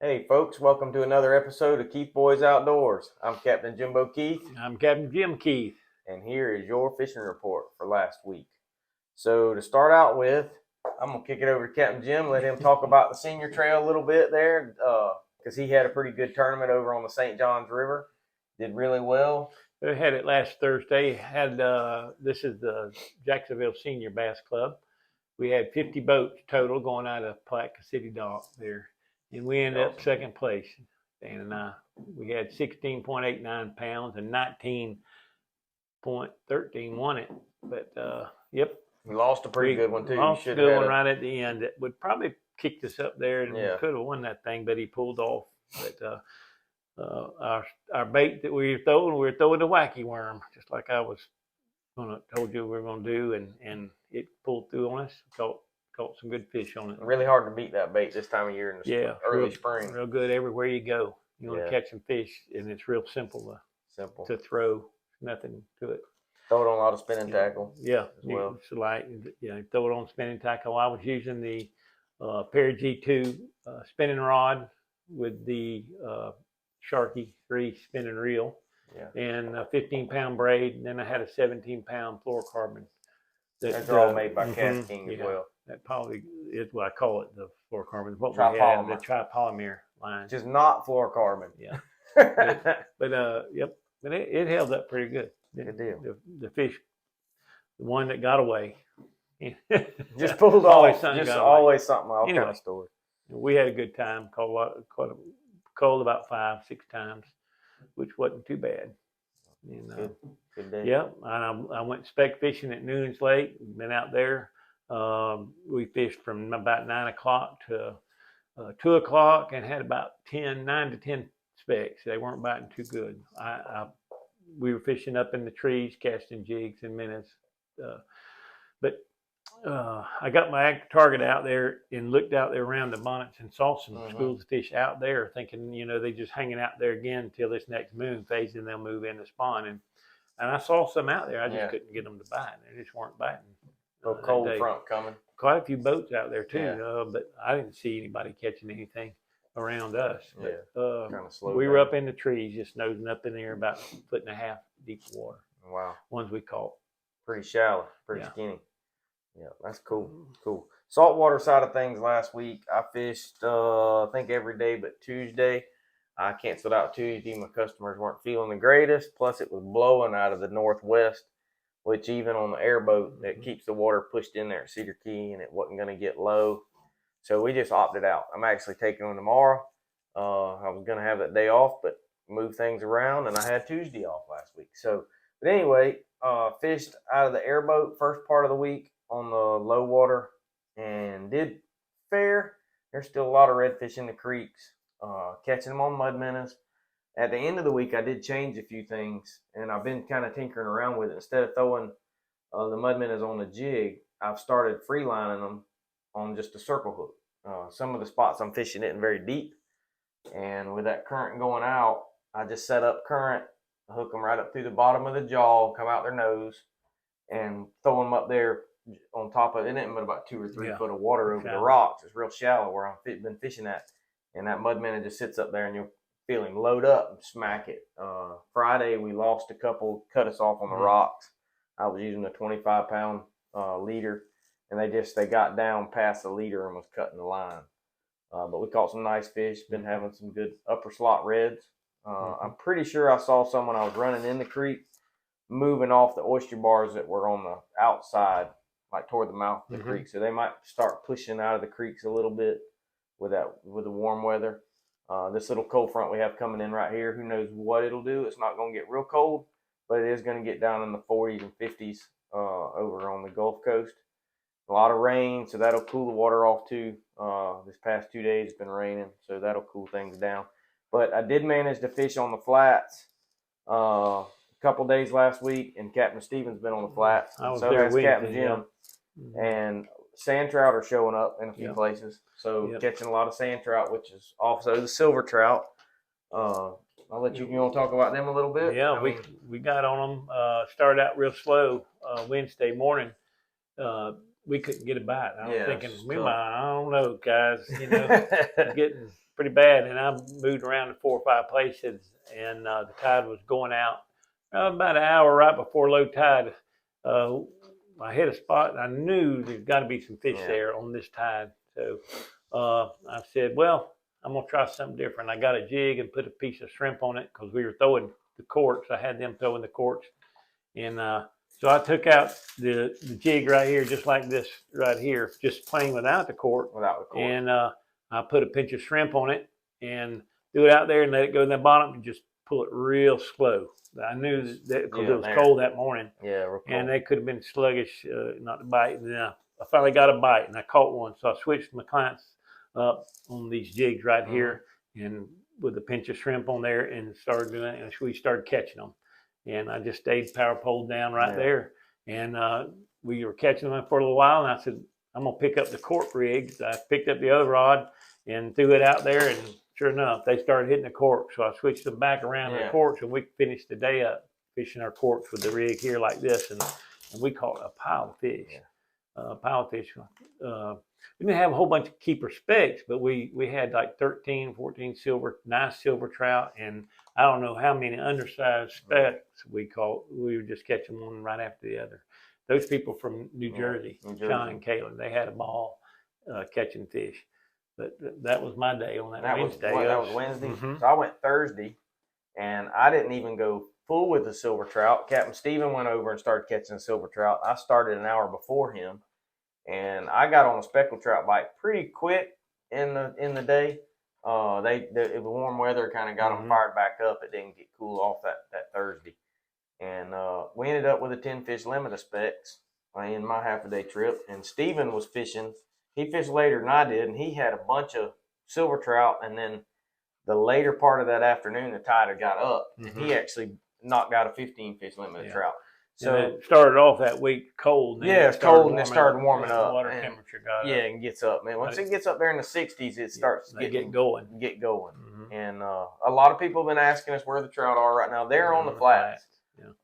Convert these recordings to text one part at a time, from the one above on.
Hey folks, welcome to another episode of Keith Boys Outdoors. I'm Captain Jimbo Keith, I'm Captain Jim Keith. and here is your fishing report for last week. So to start out with, I'm gonna kick it over to Captain Jim, let him talk about the senior trail a little bit there, because he had a pretty good tournament over on the St. Johns River. Did really well. We had it last Thursday. This is the Jacksonville Senior Bass Club. We had 50 boats total going out of Palatka City Dock there, and we ended up second place. Dan and I, we had 16.89 pounds and 19.13 won it. But yep, We lost a pretty good one too. Lost a good one right at the end. That would probably kicked us up there and could have won that thing, but he pulled off. But our bait that we were throwing the wacky worm, just like I was told you we were gonna do, and it pulled through on us. Caught some good fish on it. Really hard to beat that bait this time of year in the early spring. Real good everywhere you go. You want to catch some fish, and it's real simple to throw. Nothing to it. Throw it on a lot of spinning tackle. Yeah, as well. It's light. Throw it on spinning tackle. I was using the Pair G2 spinning rod with the Sharky 3 spinning reel, and a 15-pound braid. And then I had a 17-pound fluorocarbon. Those are all made by Cast King as well. That probably is what I call it, the fluorocarbon. What we had, the tripolymer line. Just not fluorocarbon. Yeah. but it held up pretty good. Good deal. The fish, the one that got away, just pulled off. Just always something. All kind of story. We had a good time. Called about 5-6 times, which wasn't too bad. Good day. Yeah, I went spec fishing at Noons Lake. Been out there. We fished from about 9 o'clock to 2 o'clock and had about 9 to 10 specks. They weren't biting too good. We were fishing up in the trees, casting jigs and minnows. But I got my target out there and looked out there around the bonnets and saw some schools of fish out there, thinking, they just hanging out there again until this next moon fades and they'll move in to spawn. And I saw some out there. I just couldn't get them to bite. They just weren't biting. Cold front coming. Quite a few boats out there too, but I didn't see anybody catching anything around us. But, kind of slow. We were up in the trees, just nosing up in there about 1.5 feet deep water. Wow. Ones we caught. Pretty shallow, pretty skinny. Yeah, that's cool. Cool. Saltwater side of things last week, I fished, I think every day but Tuesday. I canceled out Tuesday. My customers weren't feeling the greatest. Plus, it was blowing out of the northwest, which even on the airboat, it keeps the water pushed in there at Cedar Key, and it wasn't going to get low. So we just opted out. I'm actually taking them tomorrow. I was going to have that day off, but move things around, and I had Tuesday off last week. So, but anyway, fished out of the airboat first part of the week on the low water and did fair. There's still a lot of redfish in the creeks, catching them on mud minnows. At the end of the week, I did change a few things, and I've been kind of tinkering around with it. Instead of throwing the mud minnows on the jig, I've started freelining them on just a circle hook. Some of the spots I'm fishing isn't very deep, and with that current going out, I just set up current, hook them right up through the bottom of the jaw, come out their nose, and throw them up there on top of it. It ain't but about 2 or 3 foot of water over the rocks. It's real shallow where I've been fishing at, and that mud minnow just sits up there, and you'll feel him load up and smack it. Friday, we lost a couple, cut us off on the rocks. I was using a 25-pound leader, and they got down past the leader and was cutting the line. But we caught some nice fish. Been having some good upper slot reds. I'm pretty sure I saw some when I was running in the creek, moving off the oyster bars that were on the outside, like toward the mouth of the creek. So they might start pushing out of the creeks a little bit with the warm weather. This little cold front we have coming in right here, who knows what it'll do. It's not going to get real cold, but it is going to get down in the 40s and 50s over on the Gulf Coast. A lot of rain, so that'll cool the water off too. This past 2 days it's been raining, so that'll cool things down. But I did manage to fish on the flats a couple days last week, and Captain Stevens been on the flats. So has Captain Jim. And sand trout are showing up in a few places. So catching a lot of sand trout, which is also the silver trout. I'll let you want to talk about them a little bit? Yeah, we got on them. Started out real slow Wednesday morning. We couldn't get a bite. I was thinking, I don't know, guys. Getting pretty bad, and I moved around to 4 or 5 places, and the tide was going out. About an hour right before low tide, I hit a spot, and I knew there's got to be some fish there on this tide. So I said, well, I'm going to try something different. I got a jig and put a piece of shrimp on it because we were throwing the corks. I had them throwing the corks. And so I took out the jig right here, just like this right here, just plain without the cork. And I put a pinch of shrimp on it and threw it out there and let it go in the bottom and just pull it real slow. I knew that because it was cold that morning. Yeah, real cold. And they could have been sluggish not to bite. And then I finally got a bite and I caught one. So I switched my clients up on these jigs right here and with a pinch of shrimp on there and started doing it. And we started catching them. And I just stayed power pole down right there. And we were catching them for a little while. And I said, I'm going to pick up the cork rigs. I picked up the other rod and threw it out there. And sure enough, they started hitting the corks. So I switched them back around the corks, and we finished the day up fishing our corks with the rig here like this. And we caught a pile of fish. We didn't have a whole bunch of keeper specks, but we had like 13, 14 nice silver trout, and I don't know how many undersized specks we caught. We were just catching one right after the other. Those people from New Jersey, Sean and Caitlin, they had a ball catching fish. But that was my day on that Wednesday. That was Wednesday. So I went Thursday, and I didn't even go full with the silver trout. Captain Stephen went over and started catching the silver trout. I started an hour before him, and I got on a speckled trout bite pretty quick in the day. It was warm weather, kind of got them fired back up. It didn't get cool off that Thursday, and we ended up with a 10 fish limit of specks in my half a day trip. And Stephen was fishing. He fished later than I did, and he had a bunch of silver trout. And then the later part of that afternoon, the tide had got up, and he actually knocked out a 15 fish limit of trout. So it started off that week cold. It's cold, and it started warming up. Water temperature got up. Yeah, and gets up, man. Once it gets up there in the 60s, it starts get going. And a lot of people have been asking us where the trout are right now. They're on the flats.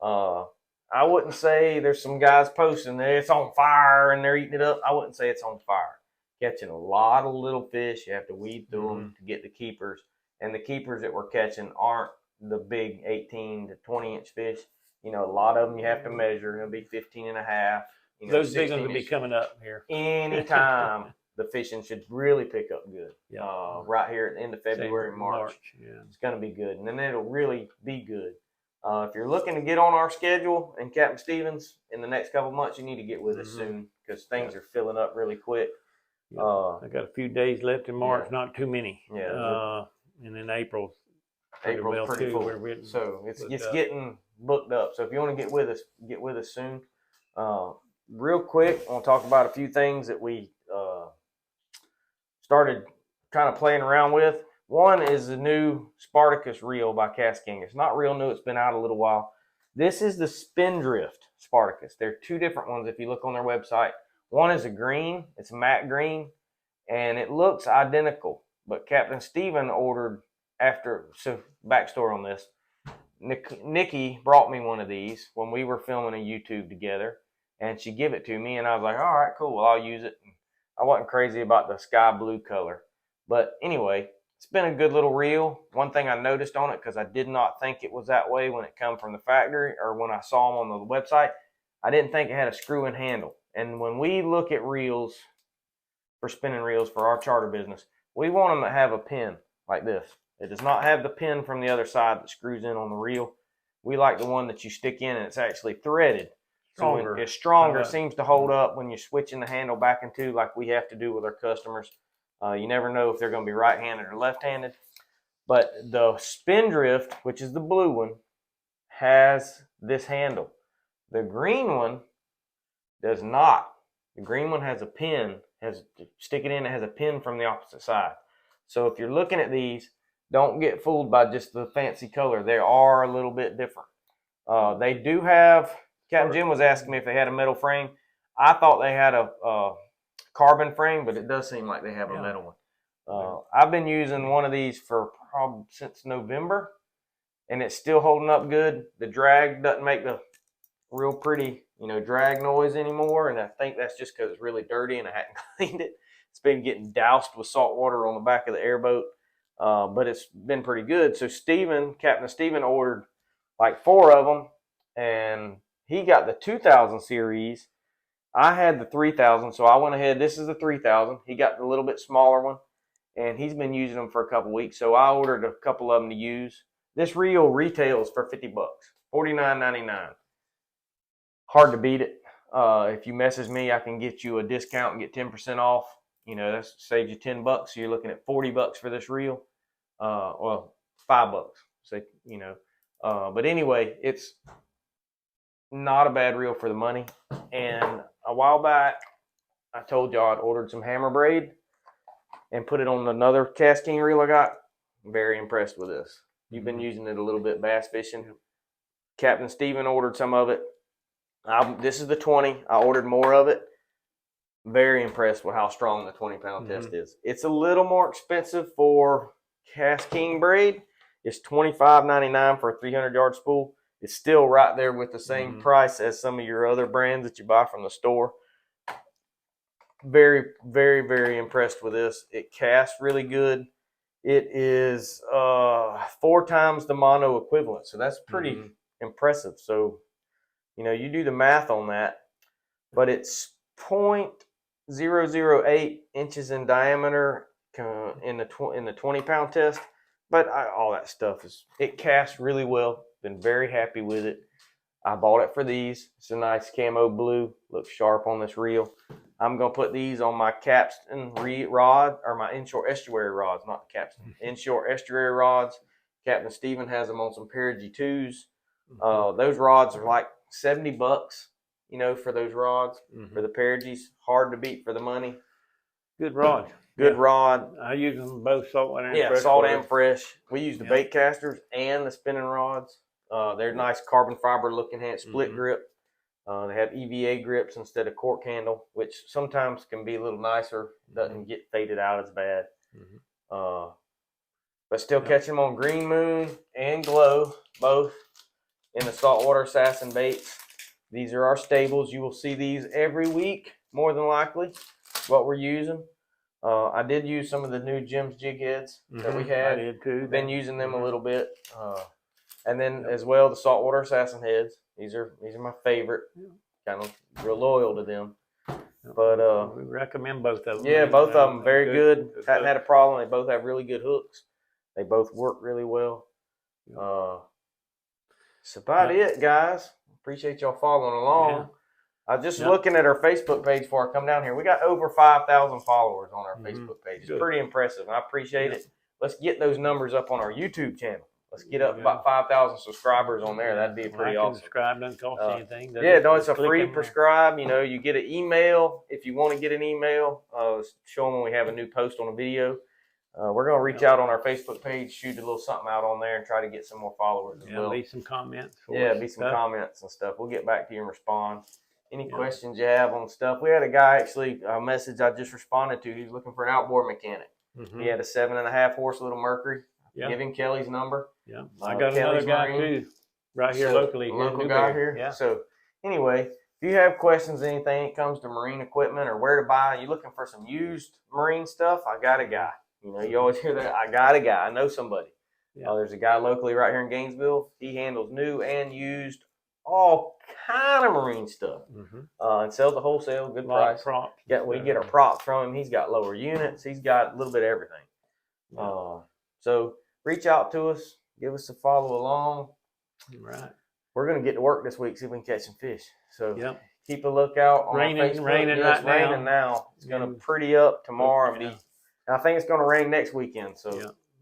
I wouldn't say there's some guys posting that it's on fire and they're eating it up. I wouldn't say it's on fire. Catching a lot of little fish. You have to weed through them to get the keepers. And the keepers that we're catching aren't the big 18 to 20-inch fish. You know, a lot of them you have to measure. It'll be 15 and a half. You know, those big ones will be coming up here. Anytime the fishing should really pick up good. Right here at the end of February, March. It's going to be good. And then it'll really be good. If you're looking to get on our schedule and Captain Stevens in the next couple of months, you need to get with us soon because things are filling up really quick. I got a few days left in March, not too many. And then April's pretty full. So it's getting booked up. So if you want to get with us soon. Real quick, I want to talk about a few things that we started kind of playing around with. One is the new Spartacus reel by Cast King. It's not real new. It's been out a little while. This is the Spindrift Spartacus. There are two different ones if you look on their website. One is a green. It's a matte green, and it looks identical. But Captain Stephen ordered so backstory on this. Nikki brought me one of these when we were filming a YouTube together, and she gave it to me, and I was like, all right, cool. Well, I'll use it. And I wasn't crazy about the sky blue color. But anyway, it's been a good little reel. One thing I noticed on it, because I did not think it was that way when it come from the factory or when I saw them on the website, I didn't think it had a screw-in handle. And when we look at reels, for spinning reels for our charter business, we want them to have a pin like this. It does not have the pin from the other side that screws in on the reel. We like the one that you stick in and it's actually threaded. Stronger. So it's stronger. It seems to hold up when you're switching the handle back and two like we have to do with our customers. You never know if they're going to be right-handed or left-handed. But the Spindrift, which is the blue one, has this handle. The green one does not. The green one has a pin. Stick it in, it has a pin from the opposite side. So if you're looking at these, don't get fooled by just the fancy color. They are a little bit different. They do have, Captain Jim was asking me if they had a metal frame. I thought they had a carbon frame, but it does seem like they have a metal one. I've been using one of these for probably since November, and it's still holding up good. The drag doesn't make the real pretty, drag noise anymore, and I think that's just because it's really dirty and I hadn't cleaned it. It's been getting doused with salt water on the back of the airboat. but it's been pretty good. So Captain Steven ordered like 4 of them, and he got the 2000 series. I had the 3000, so I went ahead. This is the 3000. He got the little bit smaller one, and he's been using them for a couple weeks. So I ordered a couple of them to use. This reel retails for $50, $49.99. Hard to beat it. If you message me, I can get you a discount and get 10% off. You know, that saves you $10. So you're looking at $40 for this reel. Well, $5. So you know, but anyway, it's not a bad reel for the money. And a while back, I told y'all I'd ordered some hammer braid and put it on another Cast King reel I got. I'm very impressed with this. You've been using it a little bit bass fishing. Captain Steven ordered some of it. This is the 20. I ordered more of it. Very impressed with how strong the 20-pound test is. It's a little more expensive for Cast King braid. It's $25.99 for a 300-yard spool. It's still right there with the same price as some of your other brands that you buy from the store. Very, very, very impressed with this. It casts really good. It is 4 times the mono equivalent, so that's pretty impressive. So, you know, you do the math on that, but it's 0.008 inches in diameter in the 20-pound test. But all that stuff it casts really well. Been very happy with it. I bought it for these. It's a nice camo blue. Looks sharp on this reel. I'm gonna put these on my capstan rod, or my inshore estuary rods, not the capstan. Inshore estuary rods. Captain Steven has them on some Perigee 2s. Those rods are like $70, you know, for those rods, for the Perigees. Hard to beat for the money. Good rod. Good rod. I use them both saltwater and fresh. Salt and fresh. We use the bait casters and the spinning rods. They're nice carbon fiber looking hand, split grip. They have EVA grips instead of cork handle, which sometimes can be a little nicer. Doesn't get faded out as bad. But still catching them on Green Moon and Glow, both in the saltwater assassin baits. These are our stables. You will see these every week, more than likely, what we're using. I did use some of the new Jim's jig heads that we had. I did too. Been using them a little bit. And then as well, the saltwater assassin heads. These are my favorite. Kind of real loyal to them. But we recommend both of them. Yeah, both of them very good. Hadn't had a problem. They both have really good hooks. They both work really well. That's about it, guys. Appreciate y'all following along. I just looking at our Facebook page before I come down here. We got over 5,000 followers on our Facebook page. It's pretty impressive. I appreciate it. Let's get those numbers up on our YouTube channel. Let's get up about 5,000 subscribers on there. That'd be pretty awesome. Subscribe doesn't cost anything. It's a free prescribe. You know, you get an email if you want to get an email. Show them when we have a new post on a video. We're going to reach out on our Facebook page, shoot a little something out on there, and try to get some more followers as well. Leave some comments. Be some comments and stuff. We'll get back to you and respond. Any questions you have on stuff? We had a guy actually, a message I just responded to. He's looking for an outboard mechanic. He had a 7.5 horse little Mercury. Give him Kelly's number. I got another guy too, right here locally. Local guy here. Yeah. So anyway, if you have questions, anything it comes to marine equipment or where to buy, you looking for some used marine stuff, I got a guy. You know, you always hear that. I got a guy. I know somebody. There's a guy locally right here in Gainesville. He handles new and used, all kind of marine stuff, and sells the wholesale, good price. We get our props from him. He's got lower units. He's got a little bit of everything. So reach out to us. Give us a follow along. Right. We're gonna get to work this week, see if we can catch some fish. So keep a lookout on Facebook. Raining raining now. It's gonna pretty up tomorrow and I think it's gonna rain next weekend. So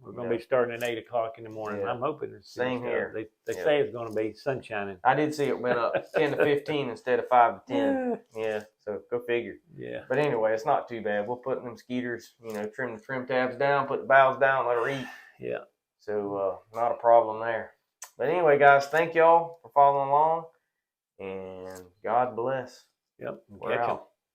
we're going to be starting at 8 o'clock in the morning. I'm hoping it's same here. They say it's going to be sunshining. I did see it went up 10 to 15 instead of 5 to 10. Yeah, so go figure. Yeah. But anyway, it's not too bad. We'll put them skeeters, you know, trim the trim tabs down, put the bows down, let her eat. Yeah. So not a problem there. But anyway, guys, thank y'all for following along, and God bless. Yep. We're out.